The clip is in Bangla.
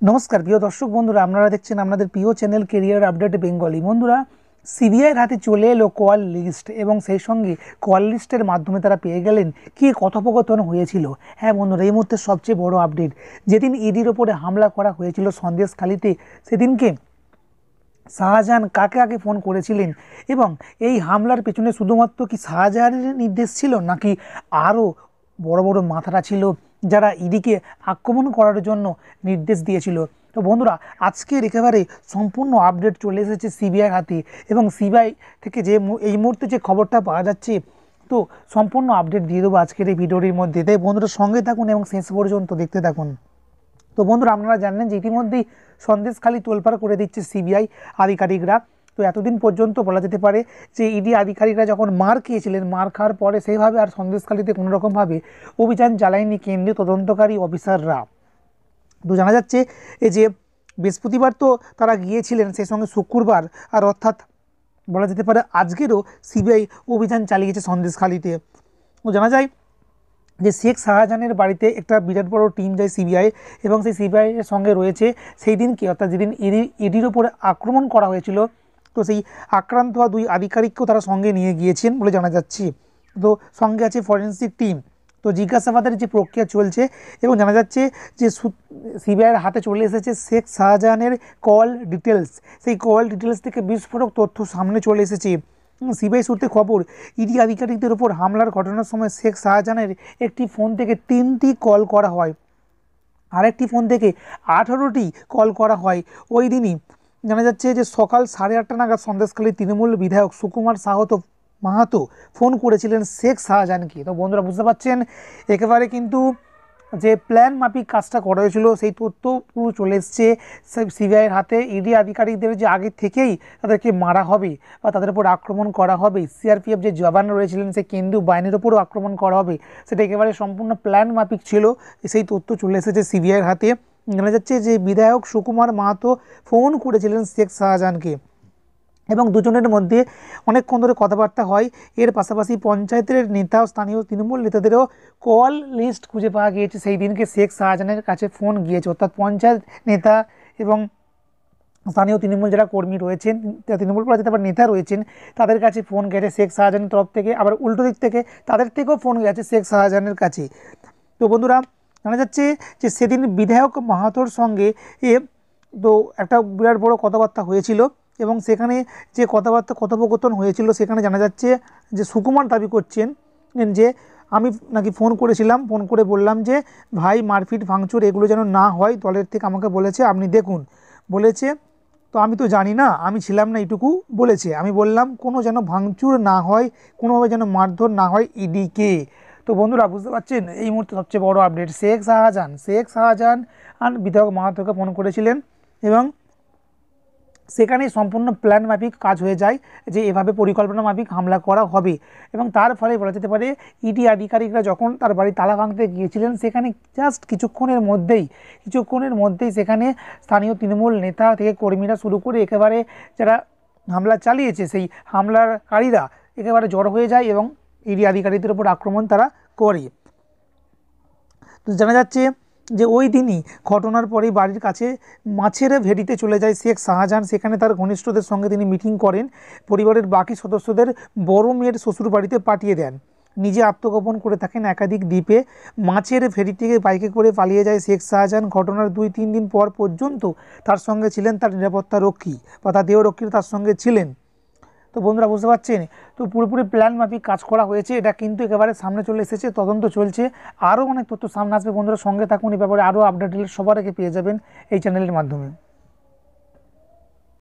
নমস্কার প্রিয় দর্শক বন্ধুরা, আপনারা দেখছেন আপনাদের প্রিয় চ্যানেল কেরিয়ার আপডেট বেঙ্গলি। বন্ধুরা, সিবিআইয়ের হাতে চলে এলো কল লিস্ট এবং সেই সঙ্গে কল লিস্টের মাধ্যমে তারা পেয়ে গেলেন কী কথোপকথন হয়েছিল। হ্যাঁ বন্ধুরা, এই মুহূর্তে সবচেয়ে বড় আপডেট, যেদিন ইডির ওপরে হামলা করা হয়েছিল সন্দেশখালিতে, সেদিনকে শাহজাহান কাকে আগে ফোন করেছিলেন এবং এই হামলার পেছনে শুধুমাত্র কি শাহজাহানের নির্দেশ ছিল নাকি আরও বড় বড় মাথারা ছিল যারা ইডিকে আক্রমণ করার জন্য নির্দেশ দিয়েছিল। তো বন্ধুরা, আজকের একেবারে সম্পূর্ণ আপডেট চলে এসেছে সিবিআইয়ের হাতে এবং সিবিআই থেকে যে এই মুহূর্তে যে খবরটা পাওয়া যাচ্ছে, তো সম্পূর্ণ আপডেট দিয়ে দেবো আজকের এই ভিডিওটির মধ্যে। তাই বন্ধুরা সঙ্গে থাকুন এবং শেষ পর্যন্ত দেখতে থাকুন। তো বন্ধুরা, আপনারা জানেন যে ইতিমধ্যেই সন্দেশখালি তোলপাড় করে দিচ্ছে সিবিআই আধিকারিকরা। তো এতদিন পর্যন্ত বলা যেতে পারে যে ইডি আধিকারিকরা যখন মার খেয়েছিলেন, মার খাওয়ার পরে সেইভাবে আর সন্দেশখালিতে কোনোরকমভাবে অভিযান চালায়নি কেন্দ্রীয় তদন্তকারী অফিসাররা। তো জানা যাচ্ছে এই যে বৃহস্পতিবার তো তারা গিয়েছিলেন, সেই সঙ্গে শুক্রবার আর অর্থাৎ বলা যেতে পারে আজকেরও সিবিআই অভিযান চালিয়েছে সন্দেশখালিতে। তো জানা যায় যে শেখ শাহজাহানের বাড়িতে একটা বিরাট বড় টিম যায় সিবিআই এবং সেই সিবিআইয়ের সঙ্গে রয়েছে সেই দিনকে অর্থাৎ যেদিন ইডির ওপরে আক্রমণ করা হয়েছিল, তো সেই আক্রান্ত হওয়া দুই আধিকারিককেও তারা সঙ্গে নিয়ে গিয়েছেন বলে জানা যাচ্ছে। তো সঙ্গে আছে ফরেন্সিক টিম। তো জিজ্ঞাসাবাদের যে প্রক্রিয়া চলছে এবং জানা যাচ্ছে যে সিবিআইয়ের হাতে চলে এসেছে শেখ শাহজাহানের কল ডিটেলস। সেই কল ডিটেলস থেকে বিস্ফোরক তথ্য সামনে চলে এসেছে। সিবিআই সূত্রে খবর, ইডি আধিকারিকদের উপর হামলার ঘটনার সময় শেখ শাহজাহানের একটি ফোন থেকে 3টি কল করা হয়, আরেকটি ফোন থেকে 18টি কল করা হয়। ওই দিনই জানা যাচ্ছে যে সকাল 8:30 নাগাদ সন্দেশখালী তৃণমূল বিধায়ক সুকুমার মাহাতো ফোন করেছিলেন শেখ শাহজাহানকে। তো বন্ধুরা বুঝতে পারছেন, একেবারে কিন্তু যে প্ল্যান মাফিক কাজটা করা হয়েছিল সেই তথ্য পুরো চলে এসছে সিবিআইয়ের হাতে। ইডি আধিকারিকদের যে আগে থেকেই তাদেরকে মারা হবে বা তাদের উপর আক্রমণ করা হবে, সিআরপিএফ যে জওয়ান রয়েছিলেন সেই কেন্দ্রীয় বাহিনীর উপরও আক্রমণ করা হবে, সেটা একেবারে সম্পূর্ণ প্ল্যান মাফিক ছিল। সেই তথ্য চলে এসেছে সিবিআইয়ের হাতে। জানা যাচ্ছে যে বিধায়ক সুকুমার মাহাতো ফোন করেছিলেন শেখ শাহজাহানকে এবং দুজনের মধ্যে অনেকক্ষণ ধরে কথাবার্তা হয়। এর পাশাপাশি পঞ্চায়েতের নেতা ও স্থানীয় তৃণমূল নেতাদেরও কল লিস্ট খুঁজে পাওয়া গিয়েছে। সেই দিনকে শেখ শাহজাহানের কাছে ফোন গিয়েছে, অর্থাৎ পঞ্চায়েত নেতা এবং স্থানীয় তৃণমূল যারা কর্মী রয়েছেন, তৃণমূল পর্যায়ে আবার নেতা রয়েছেন, তাদের কাছে ফোন গেছে শেখ শাহজাহানের তরফ থেকে, আবার উল্টো দিক থেকে তাদের থেকেও ফোন গেছে শেখ শাহজাহানের কাছে। তো বন্ধুরা, জানা যাচ্ছে যে সেদিন বিধায়ক মাহাতোর সঙ্গে তো একটা বিরাট বড় কথাবার্তা হয়েছিল এবং সেখানে যে কথোপকথন হয়েছিল সেখানে জানা যাচ্ছে যে সুকুমার দাবি করছেন যে আমি নাকি ফোন করেছিলাম, ফোন করে বললাম যে ভাই মারপিট ভাঙচুর এগুলো যেন না হয়, দলের থেকে আমাকে বলেছে আপনি দেখুন, বলেছে তো আমি তো জানি না, আমি ছিলাম না, এইটুকু বলেছে। আমি বললাম কোনো যেন ভাঙচুর না হয়, কোনোভাবে যেন মারধর না হয় ইডিকে। তো বন্ধুরা বুঝতে পারছেন, এই মুহূর্তে সবচেয়ে বড় আপডেট, শেখ শাহজাহান আর বিধায়ক মাহাতোকে ফোন করেছিলেন এবং সেখানেই সম্পূর্ণ প্ল্যান মাফিক কাজ হয়ে যায় যে এভাবে পরিকল্পনা মাফিক হামলা করা হবে। এবং তার ফলে বলা যেতে পারে ইডি আধিকারিকরা যখন তার বাড়ি তালা ভাঙতে গিয়েছিলেন, সেখানে জাস্ট কিছুক্ষণের মধ্যেই সেখানে স্থানীয় তৃণমূল নেতা থেকে কর্মীরা শুরু করে একেবারে যারা হামলা চালিয়েছে সেই হামলাকারীরা একেবারে জড়ো হয়ে যায় এবং ইডি আধিকারিকদের উপর আক্রমণ তারা করে। তো জানা যাচ্ছে যে ওই দিনই ঘটনার পরেই বাড়ির কাছে মাছের ভেড়িতে চলে যায় শেখ শাহজাহান। সেখানে তার ঘনিষ্ঠদের সঙ্গে তিনি মিটিং করেন, পরিবারের বাকি সদস্যদের বড় মেয়ের শ্বশুর বাড়িতে পাঠিয়ে দেন, নিজে আত্মগোপন করে থাকেন একাধিক দ্বীপে। মাছের ভেড়ি থেকে বাইকে করে পালিয়ে যায় শেখ শাহজাহান। ঘটনার 2-3 দিন পর পর্যন্ত তার সঙ্গে ছিলেন তার নিরাপত্তা রক্ষী বা তার দেহরক্ষীরা তার সঙ্গে ছিলেন। তো বন্ধুরা বুঝতে পারছেন, তো পুরোপুরি প্ল্যান মাফিক কাজ করা হয়েছে, এটা কিন্তু একেবারে সামনে চলে এসেছে, তদন্ত চলছে, আরও অনেক তথ্য সামনে আসবে। বন্ধুরা সঙ্গে থাকুন, এই ব্যাপারে আরও আপডেট সবার আগে পেয়ে যাবেন এই চ্যানেলের মাধ্যমে।